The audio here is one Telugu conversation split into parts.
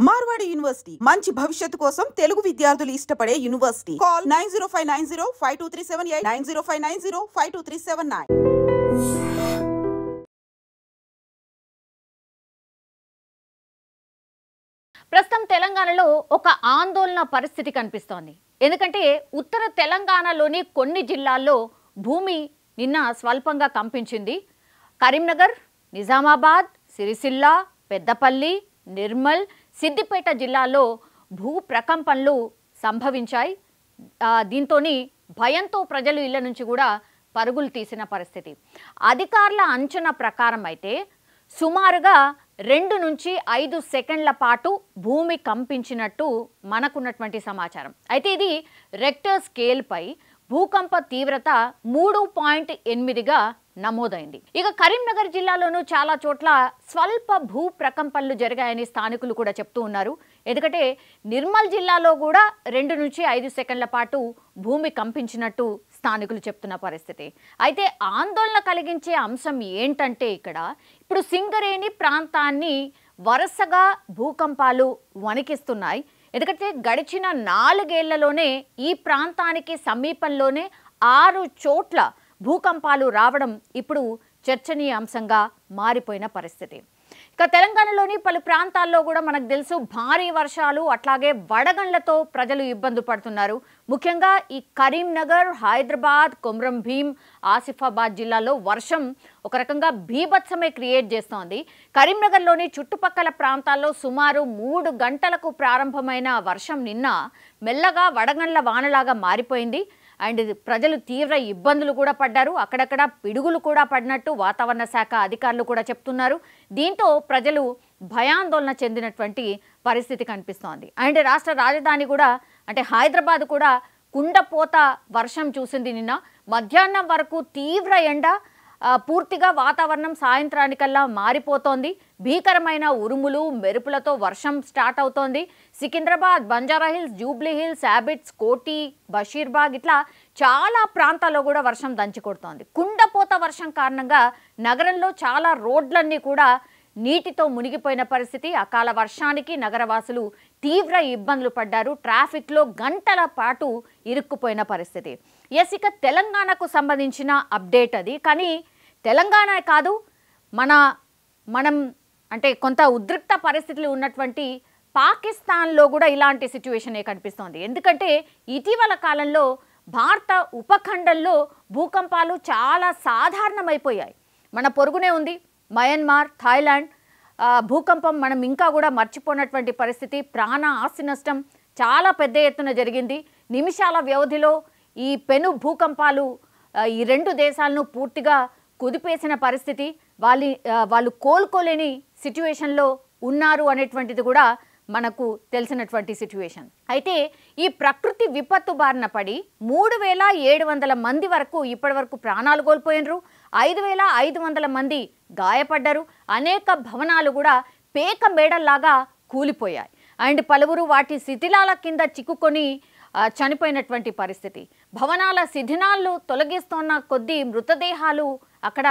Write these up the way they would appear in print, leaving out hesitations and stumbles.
మార్వాడి యూనివర్సిటీ మంచి భవిష్యత్తు కోసం తెలుగు విద్యార్థులు ఇష్టపడే యూనివర్సిటీ. కాల్ 9059052378 9059052379. ప్రస్తుతం తెలంగాణలో ఒక ఆందోళన పరిస్థితి కనిపిస్తోంది. ఎందుకంటే ఉత్తర తెలంగాణలోని కొన్ని జిల్లాల్లో భూమి నిన్న స్వల్పంగా కంపించింది. కరీంనగర్, నిజామాబాద్, సిరిసిల్ల, పెద్దపల్లి, నిర్మల్, సిద్దిపేట జిల్లాల్లో భూ ప్రకంపనలు సంభవించాయి. దీంతోని భయంతో ప్రజలు ఇళ్ల నుంచి కూడా పరుగులు తీసిన పరిస్థితి. అధికారుల అంచనా ప్రకారం అయితే సుమారుగా 2 నుంచి 5 సెకండ్ల పాటు భూమి కంపించినట్టు మనకున్నటువంటి సమాచారం. అయితే ఇది రెక్టర్ స్కేల్పై భూకంప తీవ్రత 3.8గా నమోదైంది. ఇక కరీంనగర్ జిల్లాలోనూ చాలా చోట్ల స్వల్ప భూ ప్రకంపనలు జరిగాయని స్థానికులు కూడా చెప్తూ ఉన్నారు. ఎందుకంటే నిర్మల్ జిల్లాలో కూడా 2 నుంచి 5 సెకండ్ల పాటు భూమి కంపించినట్టు స్థానికులు చెప్తున్న పరిస్థితి. అయితే ఆందోళన కలిగించే అంశం ఏంటంటే ఇప్పుడు సింగరేణి ప్రాంతాన్ని వరుసగా భూకంపాలు వణికిస్తున్నాయి. ఎందుకంటే గడిచిన 4 ఏళ్లలోనే ఈ ప్రాంతానికి సమీపంలోనే 6 చోట్ల భూకంపాలు రావడం ఇప్పుడు చర్చనీయాంశంగా మారిపోయిన పరిస్థితి. ఇక తెలంగాణలోని పలు ప్రాంతాల్లో కూడా మనకు తెలుసు భారీ వర్షాలు అట్లాగే వడగండ్లతో ప్రజలు ఇబ్బంది పడుతున్నారు. ముఖ్యంగా ఈ కరీంనగర్, హైదరాబాద్, కొమ్రం భీం, ఆసిఫాబాద్ జిల్లాలో వర్షం ఒక రకంగా బీభత్సమే క్రియేట్ చేస్తోంది. కరీంనగర్లోని చుట్టుపక్కల ప్రాంతాల్లో సుమారు 3 గంటలకు ప్రారంభమైన వర్షం నిన్న మెల్లగా వడగండ్ల వానలాగా మారిపోయింది. అండ్ ప్రజలు తీవ్ర ఇబ్బందులు కూడా పడ్డారు. అక్కడక్కడ పిడుగులు కూడా పడినట్టు వాతావరణ శాఖ అధికారులు కూడా చెప్తున్నారు. దీంతో ప్రజలు భయాందోళన చెందినటువంటి పరిస్థితి కనిపిస్తోంది. అండ్ రాష్ట్ర రాజధాని కూడా అంటే హైదరాబాద్ కూడా కుండపోత వర్షం చూసింది. నిన్న మధ్యాహ్నం వరకు తీవ్ర ఎండ, పూర్తిగా వాతావరణం సాయంత్రానికల్లా మారిపోతోంది. భీకరమైన ఉరుములు మెరుపులతో వర్షం స్టార్ట్ అవుతోంది. Secunderabad, Banjara Hills, Jubilee hills, habits, కోటి, బషీర్బాగ్ ఇట్లా చాలా ప్రాంతాల్లో కూడా వర్షం దంచికొడుతోంది. కుండపోత వర్షం కారణంగా నగరంలో చాలా రోడ్లన్నీ కూడా నీటితో మునిగిపోయిన పరిస్థితి. అకాల వర్షానికి నగరవాసులు తీవ్ర ఇబ్బందులు పడ్డారు. ట్రాఫిక్లో గంటల పాటు ఇరుక్కుపోయిన పరిస్థితి. ఇక తెలంగాణకు సంబంధించిన అప్డేట్ అది. కానీ తెలంగాణ కాదు, మనం అంటే కొంత ఉద్రిక్త పరిస్థితులు ఉన్నటువంటి పాకిస్తాన్లో కూడా ఇలాంటి సిచ్యువేషనే కనిపిస్తోంది. ఎందుకంటే ఇటీవల కాలంలో భారత ఉపఖండంలో భూకంపాలు చాలా సాధారణమైపోయాయి. మన పొరుగునే ఉంది మయన్మార్, థాయిలాండ్. భూకంపం మనం ఇంకా కూడా మర్చిపోయినటువంటి పరిస్థితి. ప్రాణ ఆస్తి నష్టం చాలా పెద్ద ఎత్తున జరిగింది. నిమిషాల వ్యవధిలో ఈ పెను భూకంపాలు ఈ 2 దేశాలను పూర్తిగా కుదిపేసిన పరిస్థితి. వాళ్ళు కోలుకోలేని సిచ్యువేషన్లో ఉన్నారు అనేటువంటిది కూడా మనకు తెలిసినటువంటి సిచ్యువేషన్. అయితే ఈ ప్రకృతి విపత్తు బారిన పడి 3700 మంది వరకు ఇప్పటి వరకు ప్రాణాలు కోల్పోయినరు. 5500 మంది గాయపడ్డారు. అనేక భవనాలు కూడా పేక మేడల్లాగా కూలిపోయాయి. అండ్ పలువురు వాటి శిథిలాల కింద చిక్కుకొని చనిపోయినటువంటి పరిస్థితి. భవనాల శిథిలాలు తొలగిస్తున్న కొద్దీ మృతదేహాలు అక్కడ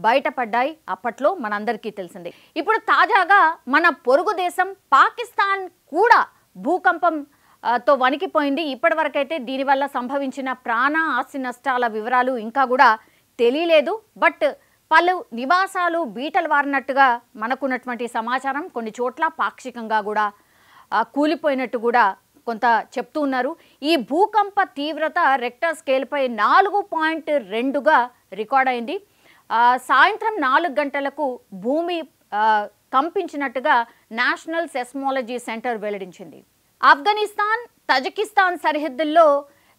బయటపడ్డాయి. అప్పట్లో మనందరికీ తెలిసిందే. ఇప్పుడు తాజాగా మన పొరుగు దేశం పాకిస్తాన్ కూడా భూకంపంతో వణికిపోయింది. ఇప్పటివరకైతే దీనివల్ల సంభవించిన ప్రాణ ఆస్తి నష్టాల వివరాలు ఇంకా కూడా తెలియలేదు. బట్ పలు నివాసాలు బీటలు వారినట్టుగా మనకున్నటువంటి సమాచారం. కొన్ని చోట్ల పాక్షికంగా కూడా కూలిపోయినట్టు కూడా కొంత చెప్తూ ఉన్నారు. ఈ భూకంప తీవ్రత రెక్టర్ స్కేల్పై 4.2గా రికార్డ్ అయింది. సాయంత్రం 4 గంటలకు భూమి కంపించినట్టుగా నేషనల్ సెస్మాలజీ సెంటర్ వెల్లడించింది. ఆఫ్ఘనిస్తాన్, తజికిస్తాన్ సరిహద్దుల్లో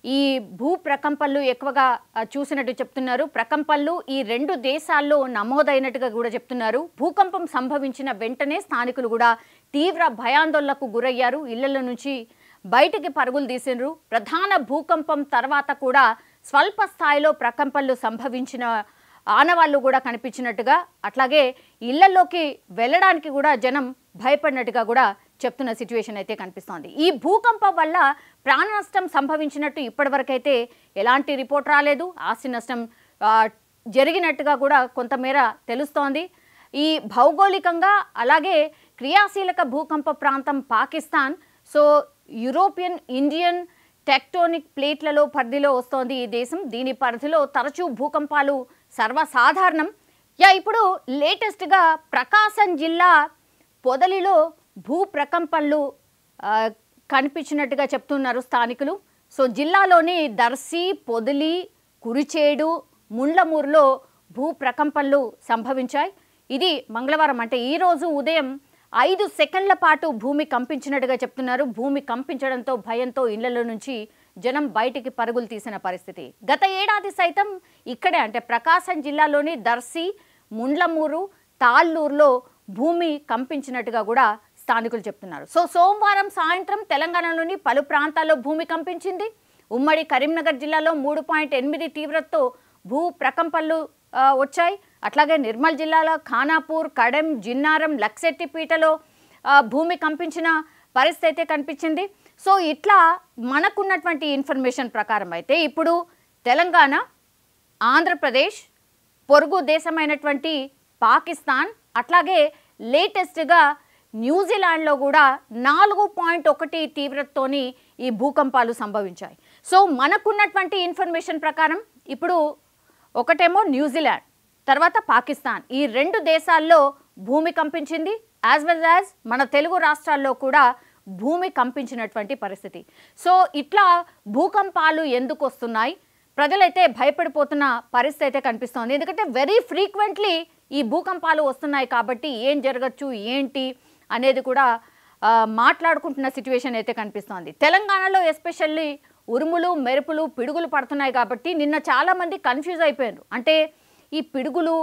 ఈ భూ ప్రకంపనలు ఎక్కువగా చూసినట్టు చెప్తున్నారు. ప్రకంపనలు ఈ 2 దేశాల్లో నమోదైనట్టుగా కూడా చెప్తున్నారు. భూకంపం సంభవించిన వెంటనే స్థానికులు కూడా తీవ్ర భయాందోళనకు గురయ్యారు. ఇళ్లలో నుంచి బయటికి పరుగులు తీసినారు. ప్రధాన భూకంపం తర్వాత కూడా స్వల్ప స్థాయిలో ప్రకంపనలు సంభవించిన ఆనవాళ్లు కూడా కనిపించినట్టుగా, అట్లాగే ఇళ్లలోకి వెళ్ళడానికి కూడా జనం భయపడినట్టుగా కూడా చెప్తున్న సిచ్యువేషన్ అయితే కనిపిస్తోంది. ఈ భూకంపం వల్ల ప్రాణ నష్టం సంభవించినట్టు ఇప్పటివరకైతే ఎలాంటి రిపోర్ట్ రాలేదు. ఆస్తి నష్టం జరిగినట్టుగా కూడా కొంతమేర తెలుస్తోంది. ఈ భౌగోళికంగా అలాగే క్రియాశీలక భూకంప ప్రాంతం Pakistan. So European Indian tectonic ప్లేట్లలో పరిధిలో వస్తోంది ఈ దేశం. దీని పరిధిలో తరచూ భూకంపాలు సర్వసాధారణం. ఇప్పుడు లేటెస్ట్గా ప్రకాశం జిల్లా పొదలిలో భూ ప్రకంపనలు కనిపించినట్టుగా చెప్తున్నారు స్థానికులు. సో జిల్లాలోని దర్శి, పొదిలి, కురిచేడు, ముండ్లమూరులో భూ ప్రకంపనలు సంభవించాయి. ఇది మంగళవారం, అంటే ఈరోజు ఉదయం 5 సెకండ్ల పాటు భూమి కంపించినట్టుగా చెప్తున్నారు. భూమి కంపించడంతో భయంతో ఇళ్లలో నుంచి జనం బయటికి పరుగులు తీసిన పరిస్థితి. గత ఏడాది సైతం ఇక్కడే, అంటే ప్రకాశం జిల్లాలోని దర్శి, ముండ్లమూరు, తాళ్ళూరులో భూమి కంపించినట్టుగా కూడా స్థానికులు చెప్తున్నారు. సో సోమవారం సాయంత్రం తెలంగాణలోని పలు ప్రాంతాల్లో భూమి కంపించింది. ఉమ్మడి కరీంనగర్ జిల్లాలో 3.8 తీవ్రతతో భూ ప్రకంపనలు వచ్చాయి. అట్లాగే నిర్మల్ జిల్లాలో ఖానాపూర్, కడెం, జిన్నారం, లక్సెట్టిపీటలో భూమి కంపించిన పరిస్థితి అయితే కనిపించింది. సో ఇట్లా మనకున్నటువంటి ఇన్ఫర్మేషన్ ప్రకారం అయితే ఇప్పుడు తెలంగాణ, ఆంధ్రప్రదేశ్, పొరుగు దేశమైనటువంటి పాకిస్తాన్, అట్లాగే లేటెస్ట్గా న్యూజిలాండ్లో కూడా 4.1 తీవ్రతతోని ఈ భూకంపాలు సంభవించాయి. సో మనకున్నటువంటి ఇన్ఫర్మేషన్ ప్రకారం ఇప్పుడు ఒకటేమో న్యూజిలాండ్, తర్వాత పాకిస్తాన్, ఈ 2 దేశాల్లో భూమి కంపించింది. యాజ్ వెల్ యాజ్ మన తెలుగు రాష్ట్రాల్లో కూడా భూమి కంపించినటువంటి పరిస్థితి. సో ఇట్లా భూకంపాలు ఎందుకు వస్తున్నాయి, ప్రజలైతే భయపడిపోతున్న పరిస్థితి అయితే కనిపిస్తోంది. ఎందుకంటే వెరీ ఫ్రీక్వెంట్లీ ఈ భూకంపాలు వస్తున్నాయి కాబట్టి ఏం జరగచ్చు ఏంటి అనేది కూడా మాట్లాడుకుంటున్న సిచ్యువేషన్ అయితే కనిపిస్తోంది. తెలంగాణలో ఎస్పెషల్లీ ఉరుములు, మెరుపులు, పిడుగులు పడుతున్నాయి కాబట్టి నిన్న చాలామంది కన్ఫ్యూజ్ అయిపోయారు. అంటే ఈ పిడుగులు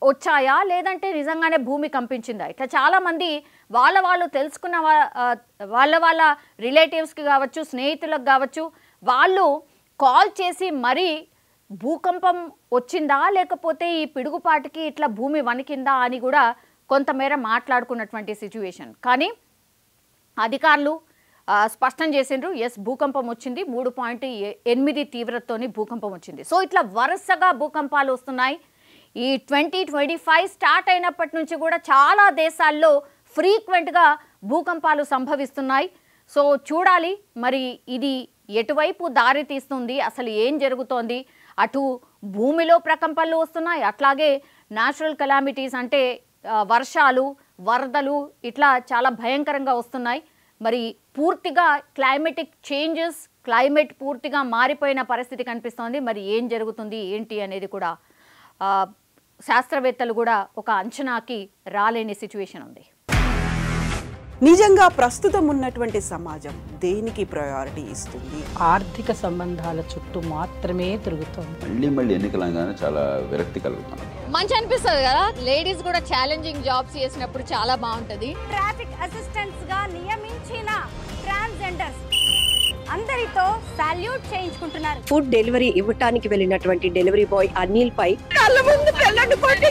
వచ్చాయా లేదంటే నిజంగానే భూమి కంపించిందా, ఇట్లా చాలామంది వాళ్ళు తెలుసుకున్న వాళ్ళ రిలేటివ్స్కి కావచ్చు, స్నేహితులకు కావచ్చు, వాళ్ళు కాల్ చేసి మరీ భూకంపం వచ్చిందా లేకపోతే ఈ పిడుగుపాటికి ఇట్లా భూమి వణికిందా అని కూడా కొంతమేర మాట్లాడుకున్నటువంటి సిచ్యువేషన్. కానీ అధికారులు స్పష్టం చేసిండ్రు, ఎస్ భూకంపం వచ్చింది, 3.8 తీవ్రతతోని భూకంపం వచ్చింది. సో ఇట్లా వరుసగా భూకంపాలు వస్తున్నాయి. ఈ 2025 స్టార్ట్ అయినప్పటి నుంచి కూడా చాలా దేశాల్లో ఫ్రీక్వెంట్గా భూకంపాలు సంభవిస్తున్నాయి. సో చూడాలి మరి ఇది ఎటువైపు దారి తీస్తుంది, అసలు ఏం జరుగుతోంది. అటు భూమిలో ప్రకంపనలు వస్తున్నాయి, అట్లాగే న్యాచురల్ కెలామిటీస్ అంటే వర్షాలు, వరదలు ఇట్లా చాలా భయంకరంగా వస్తున్నాయి. మరి పూర్తిగా క్లైమేటిక్ చేంజెస్, క్లైమేట్ పూర్తిగా మారిపోయిన పరిస్థితి కనిపిస్తోంది. మరి ఏం జరుగుతుంది ఏంటి అనేది కూడా శాస్త్రవేత్తలు కూడా ఒక అంచనాకి రాలేని సిచ్యువేషన్ ఉంది. నిజంగా ప్రస్తుతం ఉన్నటువంటి సమాజం దేనికి ప్రయారిటీ ఇస్తుంది? ఆర్థిక సంబంధాల చుట్టూ మాత్రమే తిరుగుతుంది. మళ్ళీ ఎన్నికలంగానే చాలా విరక్తి కలుగుతాను. మంచి అనిపిస్తుంది కదా, లేడీస్ కూడా ఛాలెంజింగ్ జాబ్స్ చేసినప్పుడు చాలా బాగుంటది. ట్రాఫిక్ అసిస్టెంట్స్ గా నియమించిన ట్రాన్స్జెండర్స్ అందరితో సాల్యూట్ చేయించుకుంటున్నారు. ఫుడ్ డెలివరీ ఇవ్వటానికి వెళ్ళినటువంటి డెలివరీ బాయ్ అనిల్ పై కళ్ళ ముందు పెళ్ళండుకోండి